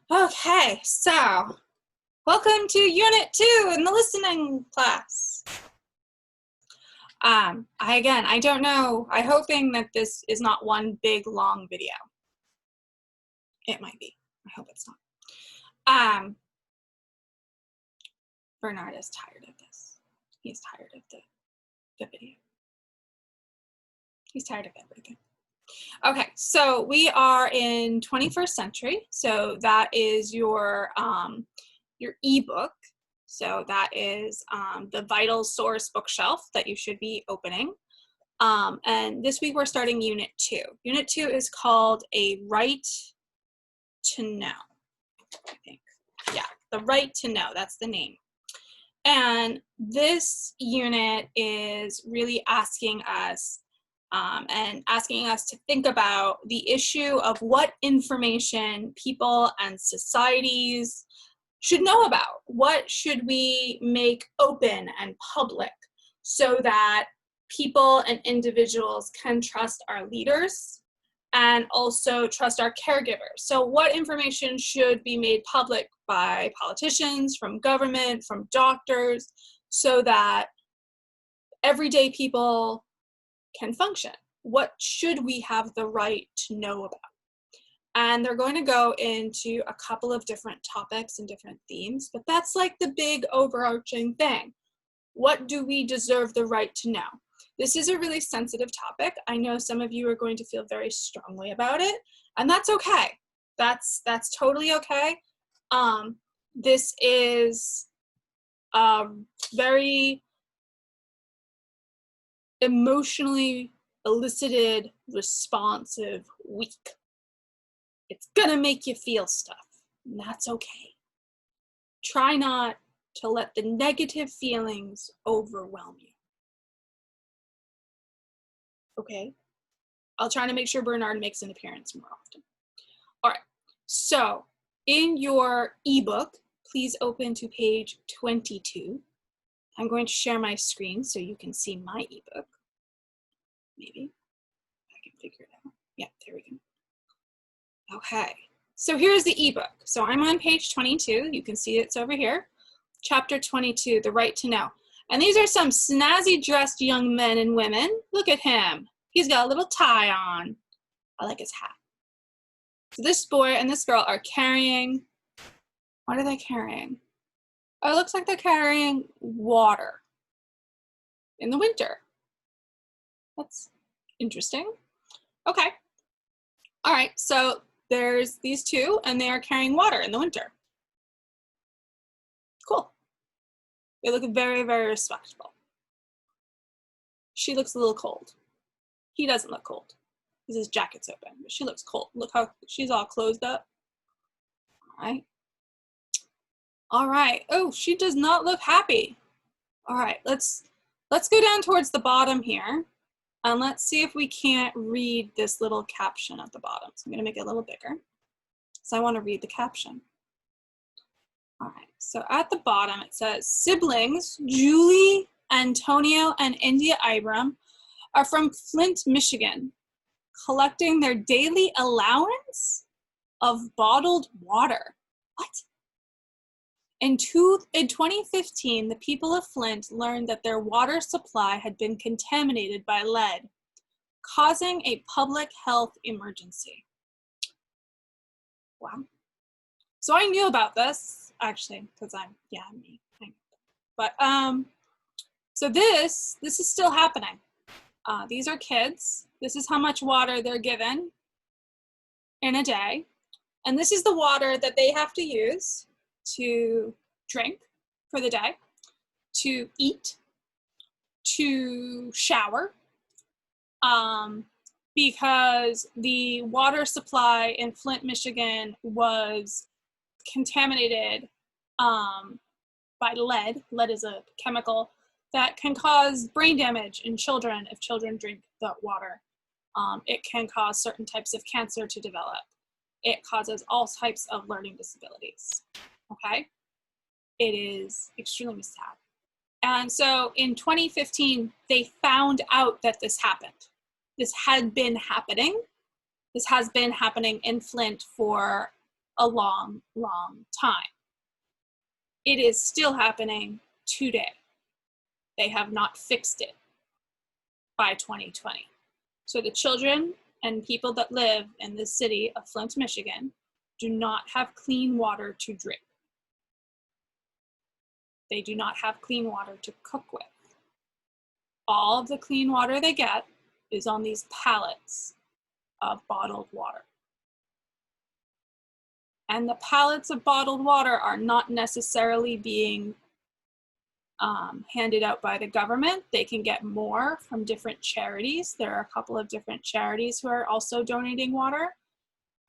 Okay, so welcome to Unit 2 in the listening class. I don't know. I'm hoping that this is not one big long video. It might be. I hope it's not. Bernard is tired of this. He's tired of the video. He's tired of everything. Okay, so we are in 21st century. So that is your ebook. So that is the Vital Source bookshelf that you should be opening. And this week we're starting Unit 2. Unit 2 is called A Right to Know, I think. Yeah, The Right to Know, that's the name. And this unit is really asking us to think about the issue of what information people and societies should know about. What should we make open and public so that people and individuals can trust our leaders and also trust our caregivers? So what information should be made public by politicians, from government, from doctors, so that everyday people can function? What should we have the right to know about? And they're going to go into a couple of different topics and different themes, but that's like the big overarching thing. What do we deserve the right to know? This is a really sensitive topic. I know some of you are going to feel very strongly about it, and that's okay. That's totally okay. This is a very emotionally elicited, responsive week. It's gonna make you feel stuff, and that's okay. Try not to let the negative feelings overwhelm you. Okay? I'll try to make sure Bernard makes an appearance more often. All right, so in your ebook, please open to page 22. I'm going to share my screen so you can see my ebook. Maybe I can figure it out. Yeah, there we go. Okay, so here's the ebook. So I'm on page 22. You can see it's over here. Chapter 22, The Right to Know. And these are some snazzy dressed young men and women. Look at him. He's got a little tie on. I like his hat. So this boy and this girl are carrying, what are they carrying? Oh, it looks like they're carrying water in the winter. That's interesting. Okay. All right, so there's these two, and they are carrying water in the winter. Cool. They look very, very respectable. She looks a little cold. He doesn't look cold because his jacket's open, but she looks cold. Look how she's all closed up. All right. All right. Oh, she does not look happy. All right, let's go down towards the bottom here, and let's see if we can't read this little caption at the bottom. So I'm gonna make it a little bigger. So I wanna read the caption. All right, so at the bottom it says, siblings Julie, Antonio, and India Ibram are from Flint, Michigan, collecting their daily allowance of bottled water. What? In 2015, the people of Flint learned that their water supply had been contaminated by lead, causing a public health emergency. Wow. So I knew about this, actually, because I'm me. But, so this is still happening. These are kids. This is how much water they're given in a day. And this is the water that they have to use to drink for the day, to eat, to shower, because the water supply in Flint, Michigan was contaminated by lead. Lead is a chemical that can cause brain damage in children if children drink the water. It can cause certain types of cancer to develop. It causes all types of learning disabilities, okay? It is extremely sad. And so in 2015, they found out that this happened. This had been happening. This has been happening in Flint for a long, long time. It is still happening today. They have not fixed it by 2020. So the children and people that live in the city of Flint, Michigan, do not have clean water to drink. They do not have clean water to cook with. All of the clean water they get is on these pallets of bottled water. And the pallets of bottled water are not necessarily being handed out by the government. They can get more from different charities. There are a couple of different charities who are also donating water.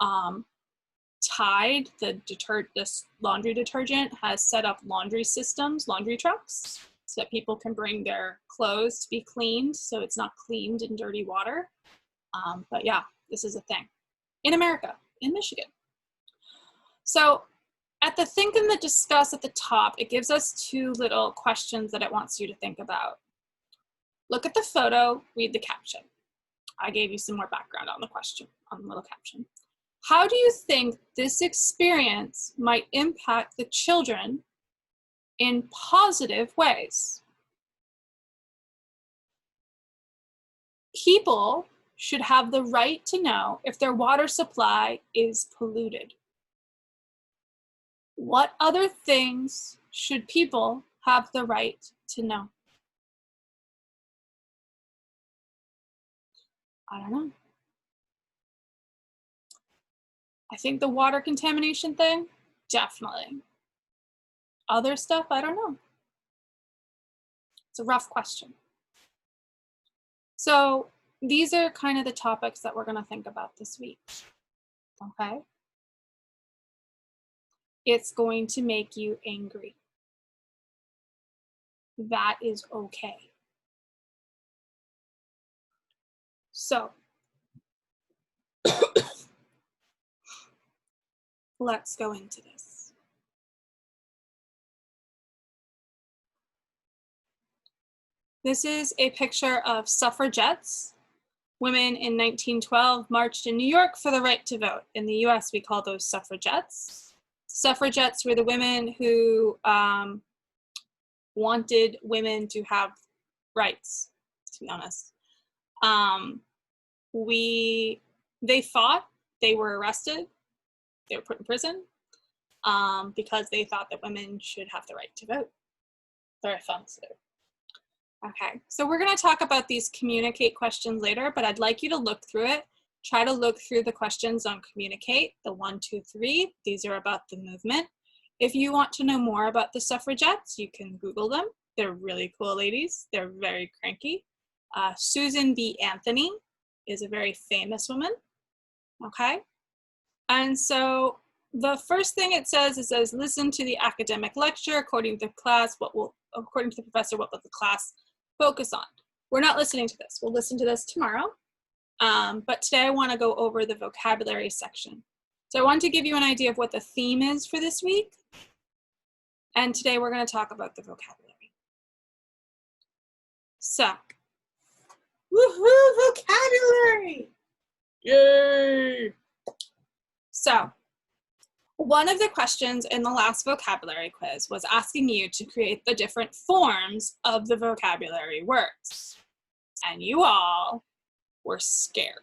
Tide, this laundry detergent, has set up laundry systems, laundry trucks, so that people can bring their clothes to be cleaned, so it's not cleaned in dirty water. But yeah, this is a thing in America, in Michigan. So at the think and the discuss at the top, it gives us two little questions that it wants you to think about. Look at the photo, read the caption. I gave you some more background on the question, on the little caption. How do you think this experience might impact the children in positive ways? People should have the right to know if their water supply is polluted. What other things should people have the right to know? I don't know. I think the water contamination thing, definitely. Other stuff, I don't know. It's a rough question. So these are kind of the topics that we're going to think about this week. Okay? It's going to make you angry. That is okay. So let's go into this. This is a picture of suffragettes. Women in 1912 marched in New York for the right to vote. In the US, we call those suffragettes. Suffragettes were the women who wanted women to have rights, to be honest. They fought, they were arrested, they were put in prison because they thought that women should have the right to vote. Very fun to do. Okay, so we're going to talk about these communicate questions later, but I'd like you to look through it. Try to look through the questions on communicate, the 1, 2, 3. These are about the movement. If you want to know more about the suffragettes, you can Google them. They're really cool ladies. They're very cranky. Susan B. Anthony is a very famous woman. Okay, and so the first thing it says, listen to the academic lecture. According to the class, according to the professor, what will the class focus on? We're not listening to this. We'll listen to this tomorrow. But today I want to go over the vocabulary section. So I want to give you an idea of what the theme is for this week. And today we're going to talk about the vocabulary. So, woohoo, vocabulary! Yay! So, one of the questions in the last vocabulary quiz was asking you to create the different forms of the vocabulary words. And you all were scared.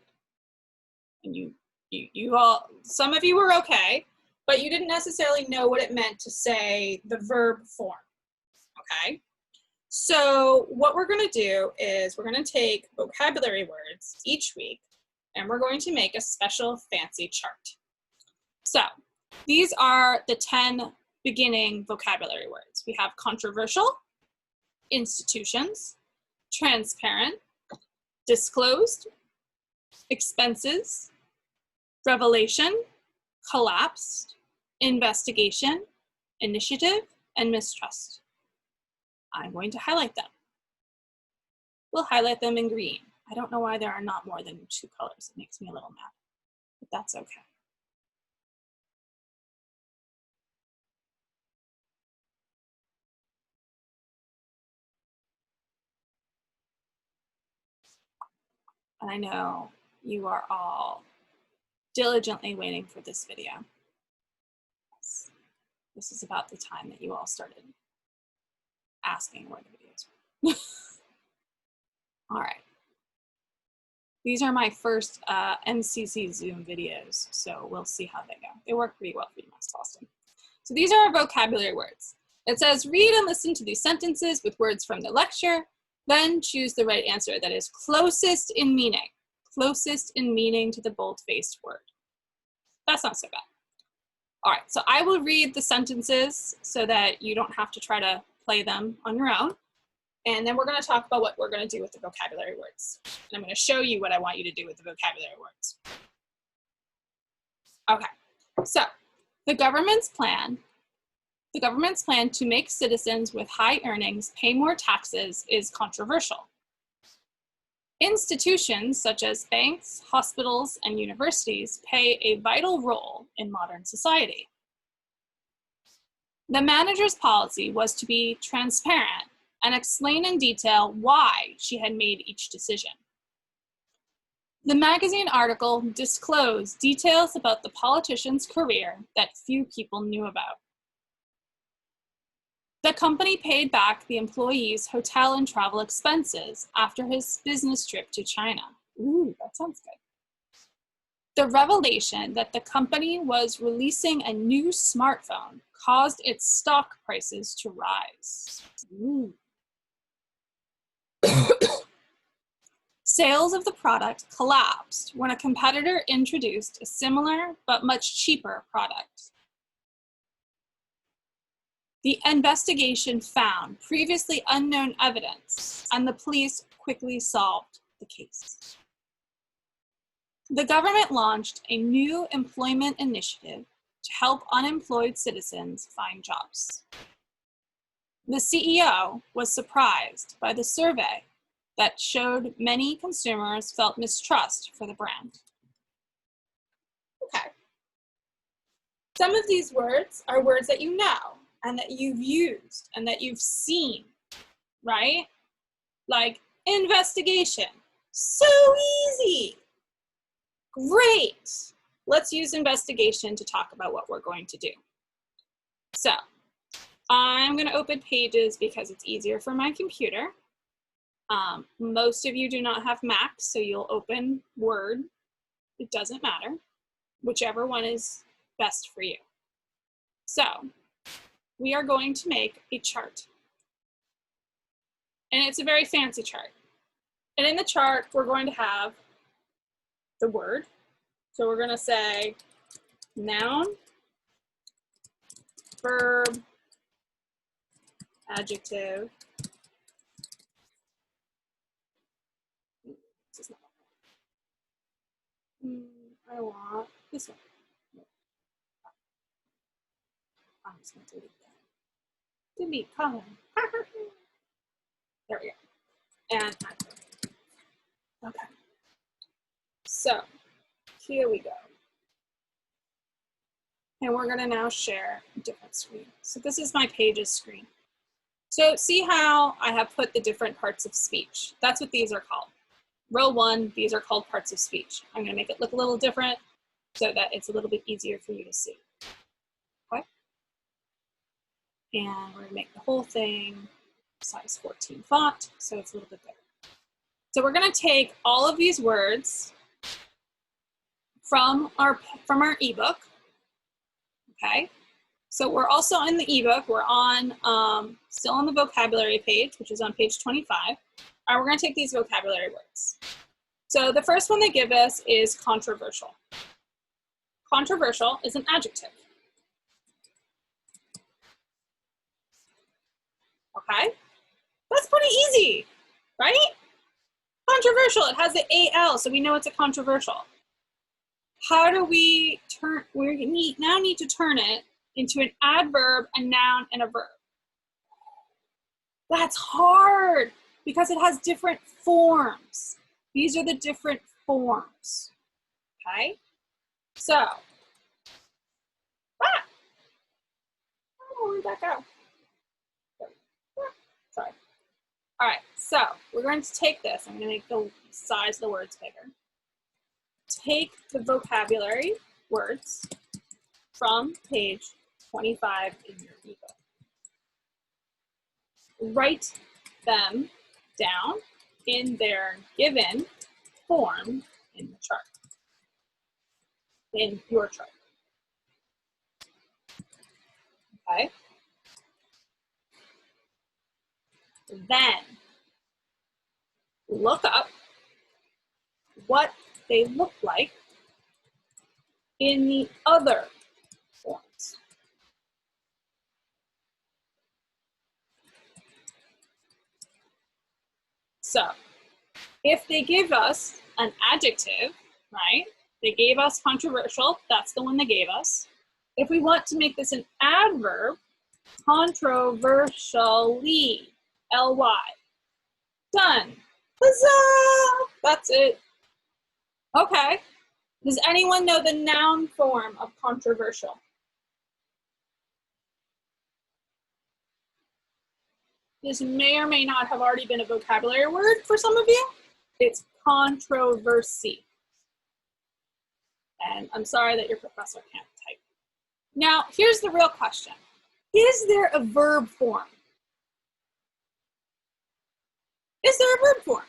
And you all, some of you were okay, but you didn't necessarily know what it meant to say the verb form, okay? So what we're gonna do is we're gonna take vocabulary words each week and we're going to make a special fancy chart. So these are the 10 beginning vocabulary words. We have controversial, institutions, transparent, disclosed, expenses, revelation, collapsed, investigation, initiative, and mistrust. I'm going to highlight them. We'll highlight them in green. I don't know why there are not more than 2 colors. It makes me a little mad, but that's okay. And I know you are all diligently waiting for this video. This is about the time that you all started asking where the videos were. All right. These are my first MCC Zoom videos, so we'll see how they go. They work pretty well for you, Miss Austin. So these are our vocabulary words. It says, read and listen to these sentences with words from the lecture, then choose the right answer that is closest in meaning to the bold-faced word. That's not so bad. All right, so I will read the sentences so that you don't have to try to play them on your own. And then we're going to talk about what we're going to do with the vocabulary words. And I'm going to show you what I want you to do with the vocabulary words. Okay, so the government's plan to make citizens with high earnings pay more taxes is controversial. Institutions such as banks, hospitals, and universities play a vital role in modern society. The manager's policy was to be transparent and explain in detail why she had made each decision. The magazine article disclosed details about the politician's career that few people knew about. The company paid back the employee's hotel and travel expenses after his business trip to China. Ooh, that sounds good. The revelation that the company was releasing a new smartphone caused its stock prices to rise. Ooh. Sales of the product collapsed when a competitor introduced a similar but much cheaper product. The investigation found previously unknown evidence, and the police quickly solved the case. The government launched a new employment initiative to help unemployed citizens find jobs. The CEO was surprised by the survey that showed many consumers felt mistrust for the brand. Okay. Some of these words are words that you know and that you've used and that you've seen, right? Like investigation. So easy. Great. Let's use investigation to talk about what we're going to do. So I'm going to open Pages because it's easier for my computer. Most of you do not have Macs, so you'll open Word. It doesn't matter. Whichever one is best for you. So we are going to make a chart. And it's a very fancy chart. And in the chart, we're going to have the word. So we're going to say noun, verb, adjective. I want this one. I'm just going to delete that. Delete column. There we go. And adverb. Okay. So here we go. And we're going to now share a different screen. So this is my Pages screen. So see how I have put the different parts of speech. That's what these are called. Row 1, these are called parts of speech. I'm going to make it look a little different so that it's a little bit easier for you to see. Okay? And we're going to make the whole thing size 14 font, so it's a little bit bigger. So we're going to take all of these words from our ebook. Okay? So we're also in the ebook. We're on still on the vocabulary page, which is on page 25. And we're going to take these vocabulary words. So the first one they give us is controversial. Controversial is an adjective. Okay? That's pretty easy, right? Controversial, it has the AL, so we know it's a controversial. How do we turn, we now need to turn it into an adverb, a noun, and a verb. That's hard because it has different forms. These are the different forms, okay? So, oh, where'd that go? Sorry. All right, so we're going to take this. I'm going to make the size of the words bigger. Take the vocabulary words from page 25 in your ebook. Write them down in their given form in the chart, in your chart. Okay? Then look up what they look like in the other forms. So if they give us an adjective, right? They gave us controversial, that's the one they gave us. If we want to make this an adverb, controversially, L-Y. Done. Huzzah! That's it. Okay. Does anyone know the noun form of controversial? This may or may not have already been a vocabulary word for some of you. It's controversy. And I'm sorry that your professor can't type. Now, here's the real question. Is there a verb form? Is there a verb form?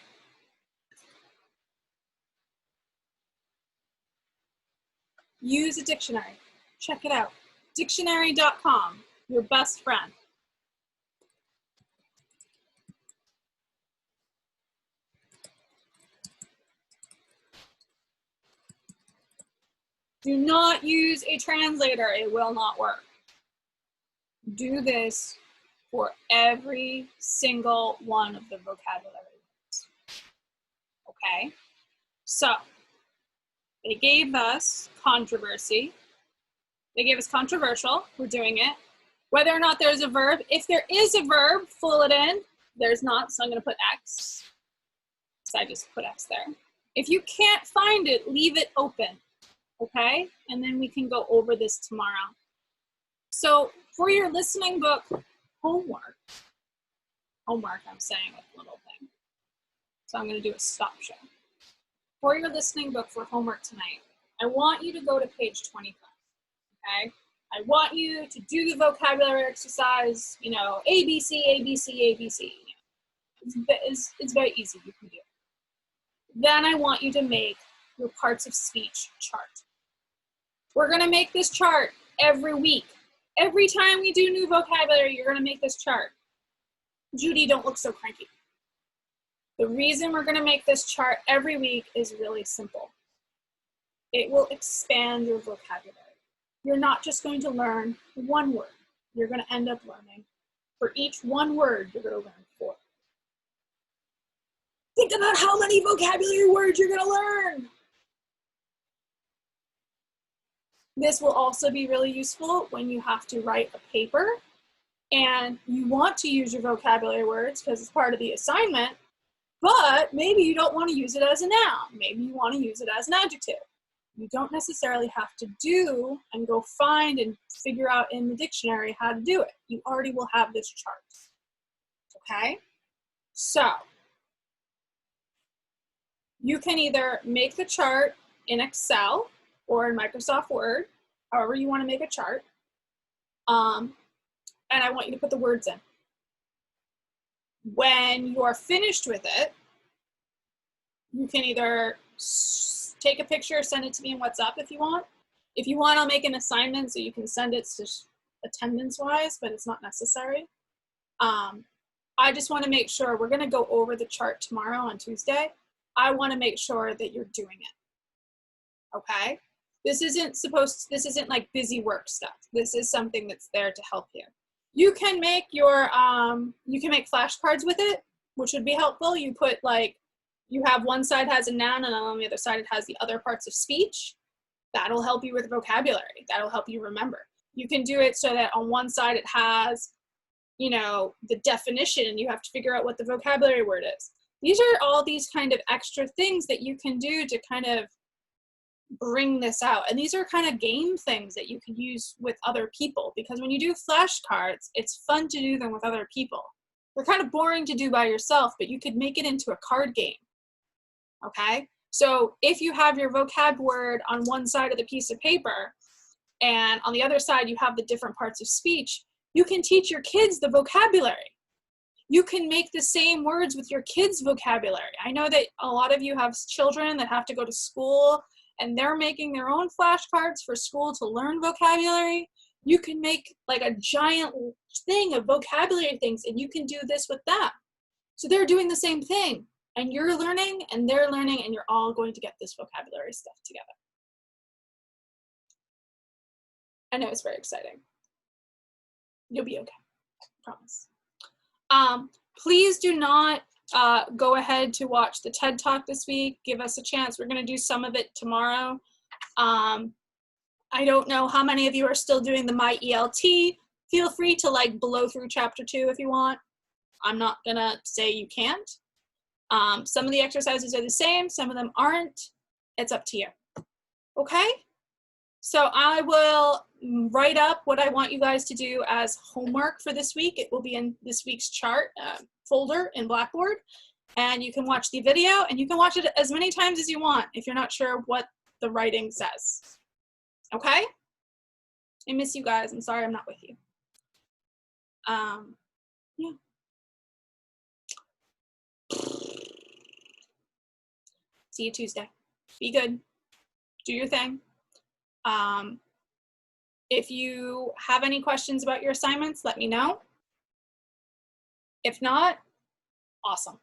Use a dictionary. Check it out. Dictionary.com, your best friend. Do not use a translator. It will not work. Do this for every single one of the vocabulary words. Okay? So, they gave us controversy. They gave us controversial. We're doing it. Whether or not there's a verb, if there is a verb, fill it in. There's not, so I'm going to put X. So I just put X there. If you can't find it, leave it open. Okay? And then we can go over this tomorrow. So for your listening book homework I'm saying with a little thing. So I'm going to do a stop show. For your listening book for homework tonight, I want you to go to page 25, okay? I want you to do the vocabulary exercise, you know, ABC, ABC, ABC. It's very easy, you can do it. Then I want you to make your parts of speech chart. We're gonna make this chart every week. Every time we do new vocabulary, you're gonna make this chart. Judy, don't look so cranky. The reason we're gonna make this chart every week is really simple. It will expand your vocabulary. You're not just going to learn one word. You're gonna end up learning, for each one word, you're gonna learn 4. Think about how many vocabulary words you're gonna learn. This will also be really useful when you have to write a paper and you want to use your vocabulary words because it's part of the assignment, but maybe you don't want to use it as a noun. Maybe you want to use it as an adjective. You don't necessarily have to do and go find and figure out in the dictionary how to do it. You already will have this chart, okay? So you can either make the chart in Excel or in Microsoft Word, however you want to make a chart. And I want you to put the words in. When you are finished with it, you can either take a picture, send it to me in WhatsApp if you want. If you want, I'll make an assignment so you can send it to attendance-wise, but it's not necessary. I just want to make sure, we're going to go over the chart tomorrow on Tuesday. I want to make sure that you're doing it. Okay? This isn't like busy work stuff. This is something that's there to help you. You can make your, you can make flashcards with it, which would be helpful. You put like, you have one side has a noun and on the other side it has the other parts of speech. That'll help you with vocabulary. That'll help you remember. You can do it so that on one side it has, you know, the definition and you have to figure out what the vocabulary word is. These are all these kind of extra things that you can do to kind of bring this out. And these are kind of game things that you can use with other people, because when you do flashcards, it's fun to do them with other people. They're kind of boring to do by yourself, but you could make it into a card game. Okay? So if you have your vocab word on one side of the piece of paper, And on the other side, you have the different parts of speech. You can teach your kids the vocabulary. You can make the same words with your kids' vocabulary. I know that a lot of you have children that have to go to school and they're making their own flashcards for school to learn vocabulary. You can make like a giant thing of vocabulary things, and you can do this with them. So they're doing the same thing, and you're learning and they're learning, and you're all going to get this vocabulary stuff together. I know it's very exciting. You'll be okay, I promise. Please do not go ahead to watch the TED Talk this week. Give us a chance. We're going to do some of it tomorrow. I don't know how many of you are still doing the My ELT. Feel free to like blow through chapter 2 if you want. I'm not going to say you can't. Some of the exercises are the same. Some of them aren't. It's up to you. Okay? So I will write up what I want you guys to do as homework for this week. It will be in this week's chart folder in Blackboard. And you can watch the video, and you can watch it as many times as you want if you're not sure what the writing says. Okay? I miss you guys. I'm sorry I'm not with you. Yeah. See you Tuesday. Be good. Do your thing. If you have any questions about your assignments, let me know. If not, awesome.